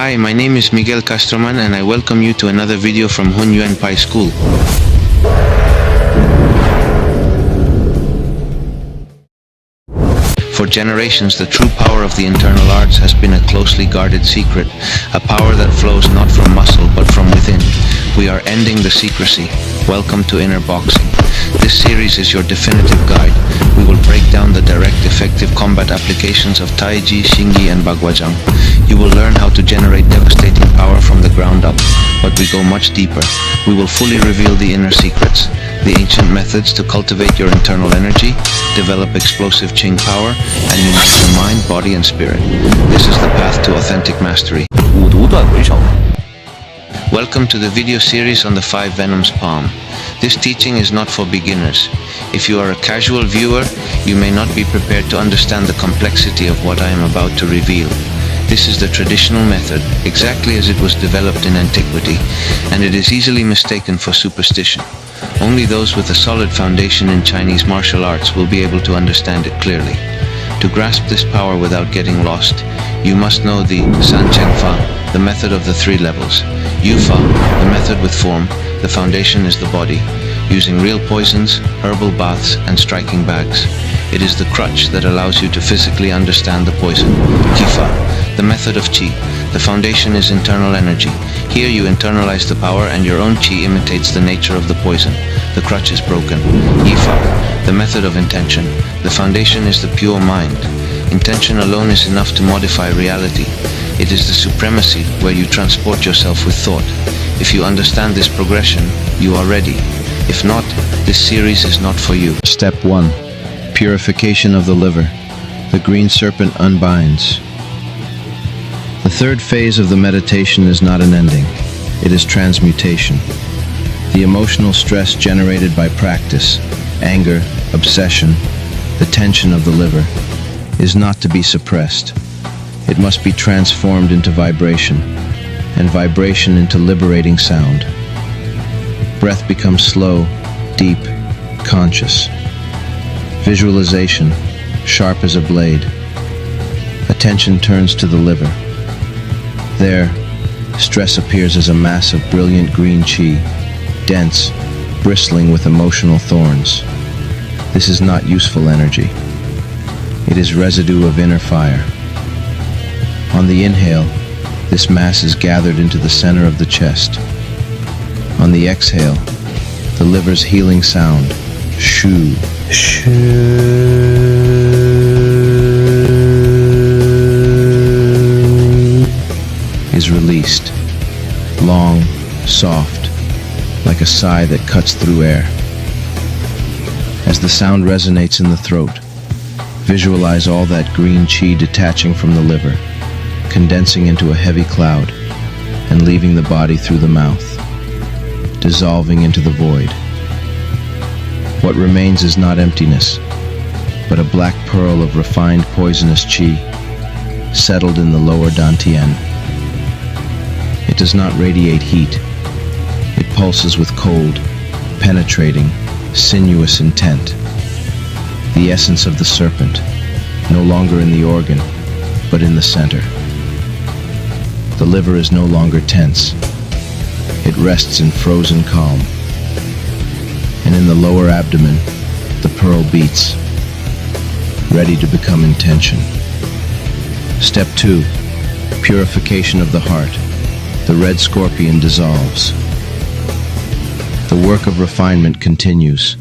Hi, my name is Miguel Castroman and I welcome you to another video from Hun Yuan Pai School. For generations, the true power of the internal arts has been a closely guarded secret, a power that flows not from muscle but from within. We are ending the secrecy. Welcome to Inner Boxing. This series is your definitive guide. We will break down the direct, effective combat applications of Taiji, Xingyi and Baguazhang. You will learn how to generate devastating power from the ground up, but we go much deeper. We will fully reveal the inner secrets, the ancient methods to cultivate your internal energy, develop explosive Qing power, and unite your mind, body and spirit. This is the path to authentic mastery. Welcome to the video series on the 5 Venoms Palm. This teaching is not for beginners. If you are a casual viewer, you may not be prepared to understand the complexity of what I am about to reveal. This is the traditional method, exactly as it was developed in antiquity, and it is easily mistaken for superstition. Only those with a solid foundation in Chinese martial arts will be able to understand it clearly. To grasp this power without getting lost, you must know the San Cheng Fa, the method of the 3 levels. Yu Fa, the method with form, the foundation is the body, using real poisons, herbal baths, and striking bags. It is the crutch that allows you to physically understand the poison. Qi Fa, the method of Qi, the foundation is internal energy. Here you internalize the power and your own Qi imitates the nature of the poison. The crutch is broken. Yi Fa, the method of intention, the foundation is the pure mind. Intention alone is enough to modify reality. It is the supremacy where you transport yourself with thought. If you understand this progression, you are ready. If not, this series is not for you. Step 1. Purification of the liver. The green serpent unbinds. The third phase of the meditation is not an ending. It is transmutation. The emotional stress generated by practice, anger, obsession, the tension of the liver, is not to be suppressed. It must be transformed into vibration, and vibration into liberating sound. Breath becomes slow, deep, conscious. Visualization, sharp as a blade. Attention turns to the liver. There, stress appears as a mass of brilliant green Qi, dense, bristling with emotional thorns. This is not useful energy. It is residue of inner fire. On the inhale, this mass is gathered into the center of the chest. On the exhale, the liver's healing sound, Shu, is released, long, soft, like a sigh that cuts through air. As the sound resonates in the throat, visualize all that green Qi detaching from the liver, condensing into a heavy cloud, and leaving the body through the mouth, dissolving into the void. What remains is not emptiness, but a black pearl of refined poisonous Qi, settled in the Lower Dantian. It does not radiate heat. It pulses with cold, penetrating, sinuous intent. The essence of the serpent, no longer in the organ, but in the center. The liver is no longer tense. It rests in frozen calm. And in the lower abdomen, the pearl beats, ready to become intention. Step 2. Purification of the heart. The red scorpion dissolves. The work of refinement continues.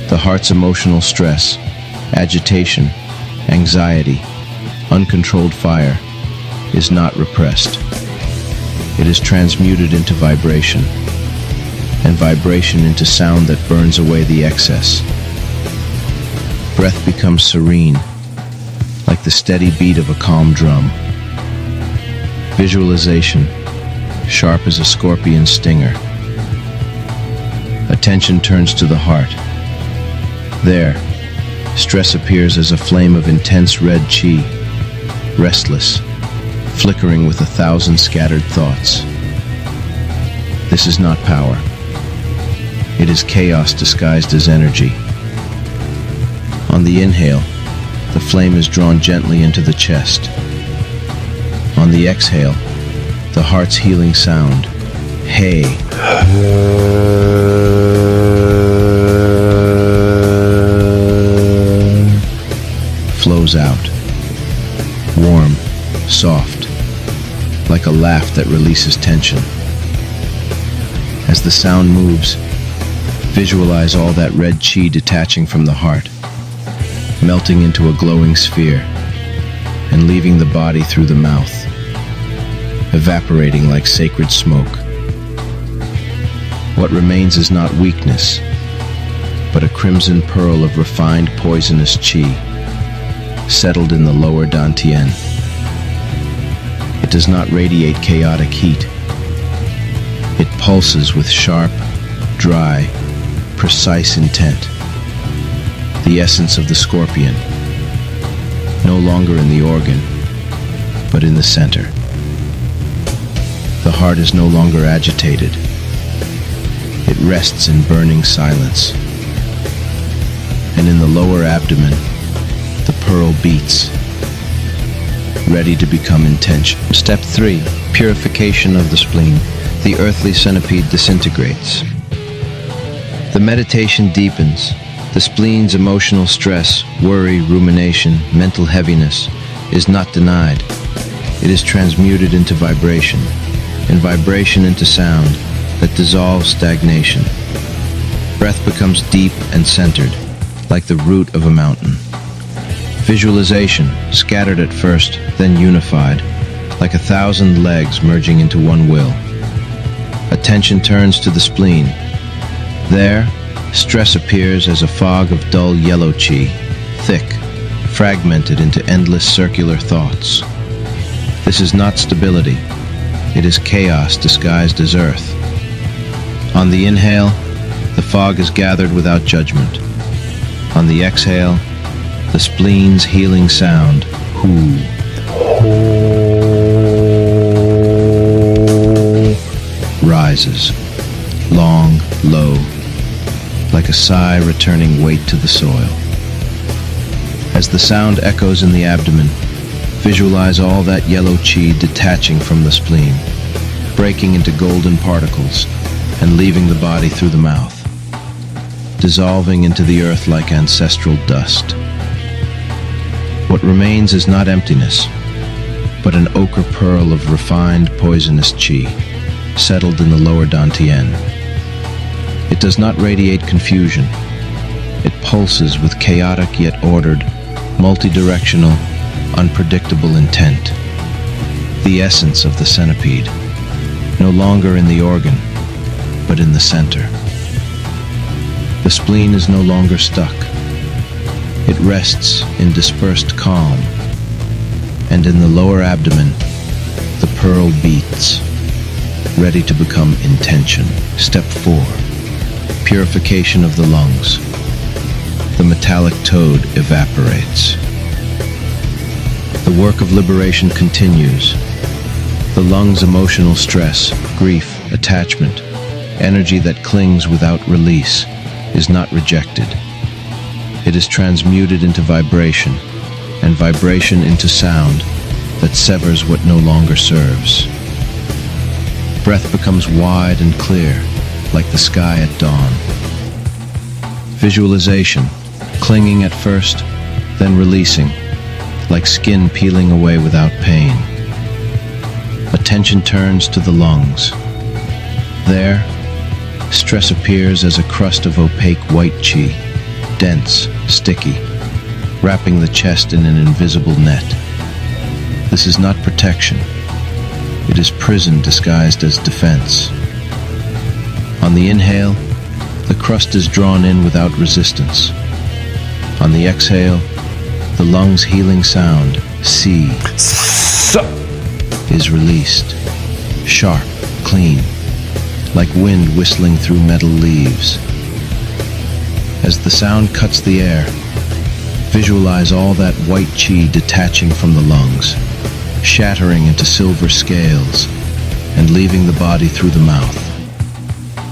The heart's emotional stress, agitation, anxiety, uncontrolled fire is not repressed. It is transmuted into vibration, and vibration into sound that burns away the excess. Breath becomes serene, like the steady beat of a calm drum. Visualization, sharp as a scorpion's stinger. Attention turns to the heart. There, stress appears as a flame of intense red Qi, restless, flickering with 1,000 scattered thoughts. This is not power. It is chaos disguised as energy. On the inhale, the flame is drawn gently into the chest. On the exhale, The heart's healing sound, hey, flows out, warm, soft, like a laugh that releases tension. As the sound moves, visualize all that red Qi detaching from the heart, melting into a glowing sphere, and leaving the body through the mouth, evaporating like sacred smoke. What remains is not weakness, but a crimson pearl of refined poisonous Qi, settled in the lower Dantian. It does not radiate chaotic heat. It pulses with sharp, dry, precise intent. The essence of the scorpion, no longer in the organ, but in the center. The heart is no longer agitated. It rests in burning silence. And in the lower abdomen, the pearl beats, ready to become intention. Step 3. Purification of the spleen. The earthly centipede disintegrates. The meditation deepens. The spleen's emotional stress, worry, rumination, mental heaviness is not denied. It is transmuted into vibration, and vibration into sound that dissolves stagnation. Breath becomes deep and centered, like the root of a mountain. Visualization, scattered at first, then unified, like 1,000 legs merging into one will. Attention turns to the spleen. There, stress appears as a fog of dull yellow Qi, thick, fragmented into endless circular thoughts. This is not stability. It is chaos disguised as earth. On the inhale, the fog is gathered without judgment. On the exhale, the spleen's healing sound, hu, rises, long, low, like a sigh returning weight to the soil. As the sound echoes in the abdomen, visualize all that yellow Qi detaching from the spleen, breaking into golden particles and leaving the body through the mouth, dissolving into the earth like ancestral dust. What remains is not emptiness, but an ochre pearl of refined poisonous Qi, settled in the lower Dantian. It does not radiate confusion. It pulses with chaotic yet ordered, multi-directional, unpredictable intent. The essence of the centipede, no longer in the organ, but in the center. The spleen is no longer stuck. It rests in dispersed calm, and in the lower abdomen, the pearl beats, ready to become intention. Step 4. Purification of the lungs. The metallic toad evaporates. The work of liberation continues. The lungs' emotional stress, grief, attachment, energy that clings without release, is not rejected. It is transmuted into vibration, and vibration into sound that severs what no longer serves. Breath becomes wide and clear, like the sky at dawn. Visualization, clinging at first, then releasing, like skin peeling away without pain. Attention turns to the lungs. There, stress appears as a crust of opaque white Qi, dense, sticky, wrapping the chest in an invisible net. This is not protection. It is prison disguised as defense. On the inhale, the crust is drawn in without resistance. On the exhale, the lungs' healing sound, si, is released, sharp, clean, like wind whistling through metal leaves. As the sound cuts the air, visualize all that white Qi detaching from the lungs, shattering into silver scales, and leaving the body through the mouth,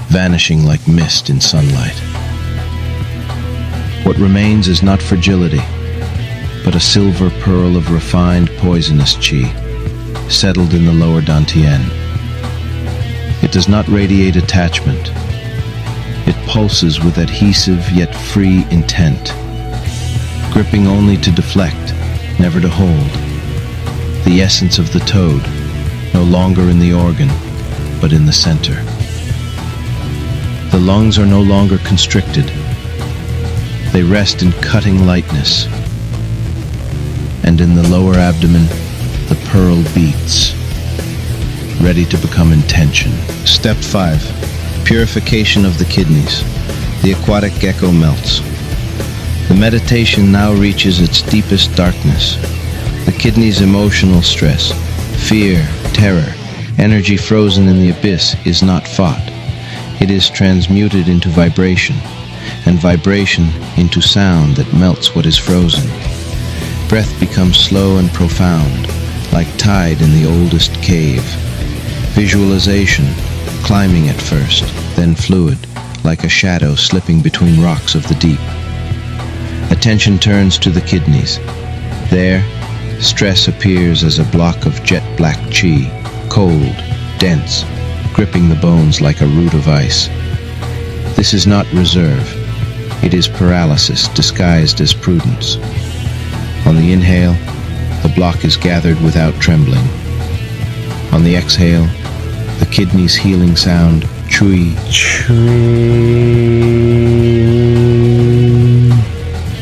vanishing like mist in sunlight. What remains is not fragility, but a silver pearl of refined poisonous Qi, settled in the lower Dantian. It does not radiate attachment. It pulses with adhesive yet free intent, gripping only to deflect, never to hold. The essence of the toad, no longer in the organ, but in the center. The lungs are no longer constricted. They rest in cutting lightness. And in the lower abdomen, the pearl beats, ready to become intention. Step 5. Purification of the kidneys. The aquatic gecko melts. The meditation now reaches its deepest darkness. The kidney's emotional stress, fear, terror, energy frozen in the abyss is not fought. It is transmuted into vibration, and vibration into sound that melts what is frozen. Breath becomes slow and profound, like tide in the oldest cave. Visualization, climbing at first, then fluid, like a shadow slipping between rocks of the deep. Attention turns to the kidneys. There, stress appears as a block of jet black Chuī, cold, dense, gripping the bones like a root of ice. This is not reserve. It is paralysis disguised as prudence. On the inhale, the block is gathered without trembling. On the exhale, the kidney's healing sound, Chuī,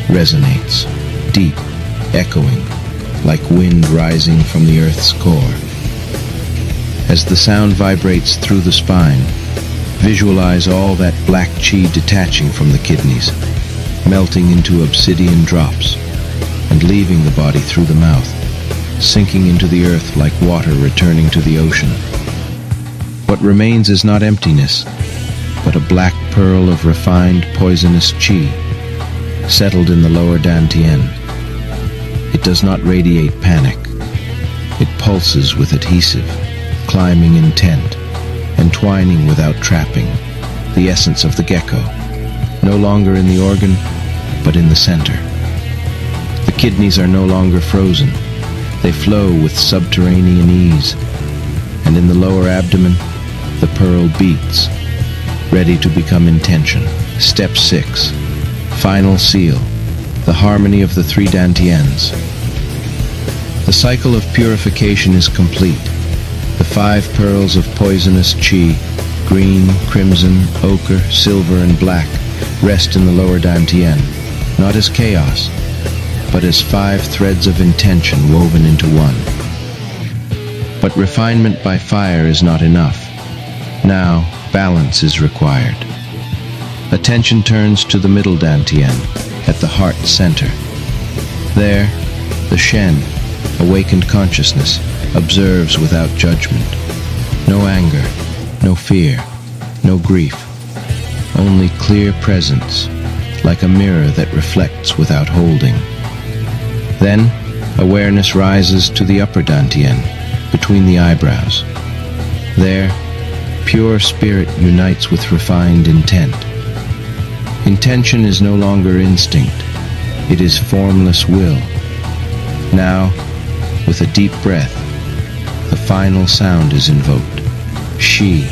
resonates, deep, echoing, like wind rising from the earth's core. As the sound vibrates through the spine, visualize all that black Chuī detaching from the kidneys, melting into obsidian drops, and leaving the body through the mouth, sinking into the earth like water returning to the ocean. What remains is not emptiness, but a black pearl of refined poisonous Chuī, settled in the lower Dantian. It does not radiate panic. It pulses with adhesive, climbing intent, entwining without trapping, the essence of the gecko, no longer in the organ, but in the center. The kidneys are no longer frozen. They flow with subterranean ease, and in the lower abdomen, the pearl beats, ready to become intention. Step 6. Final seal, the harmony of the 3 Dantians. The cycle of purification is complete. The 5 pearls of poisonous Chuī, green, crimson, ochre, silver, and black, rest in the lower Dantian, not as chaos, but as 5 threads of intention woven into one. But refinement by fire is not enough. Now, balance is required. Attention turns to the middle Dantian, at the heart center. There, the Shen, awakened consciousness, observes without judgment. No anger, no fear, no grief. Only clear presence, like a mirror that reflects without holding. Then, awareness rises to the upper Dantian, between the eyebrows. There, pure spirit unites with refined intent. Intention is no longer instinct. It is formless will. Now, with a deep breath, the final sound is invoked. She.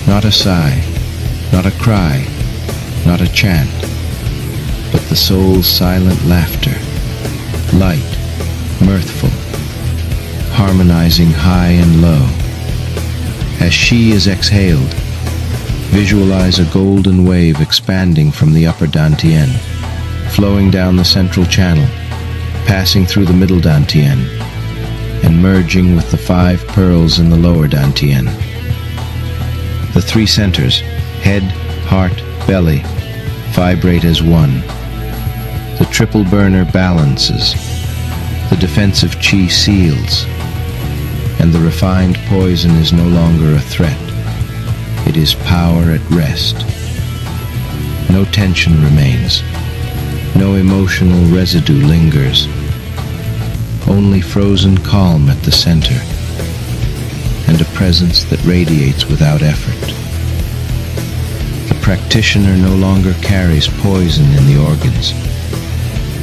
Not a sigh, not a cry, not a chant, but the soul's silent laughter, light, mirthful, harmonizing high and low. As she is exhaled, visualize a golden wave expanding from the upper Dantian, flowing down the central channel, passing through the middle Dantian, and merging with the 5 pearls in the lower Dantian. The 3 centers, head, heart, belly, vibrate as one. The triple burner balances, the defensive Chuī seals, and the refined poison is no longer a threat. It is power at rest. No tension remains. No emotional residue lingers. Only frozen calm at the center, and a presence that radiates without effort. The practitioner no longer carries poison in the organs.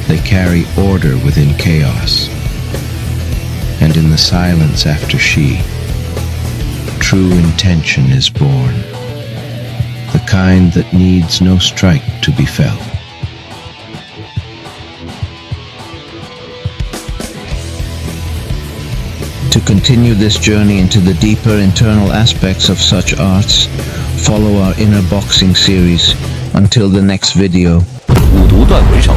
They carry order within chaos. And in the silence after She, true intention is born, the kind that needs no strike to be felt. To continue this journey into the deeper internal aspects of such arts, follow our inner boxing series. Until the next video. 五毒断回手，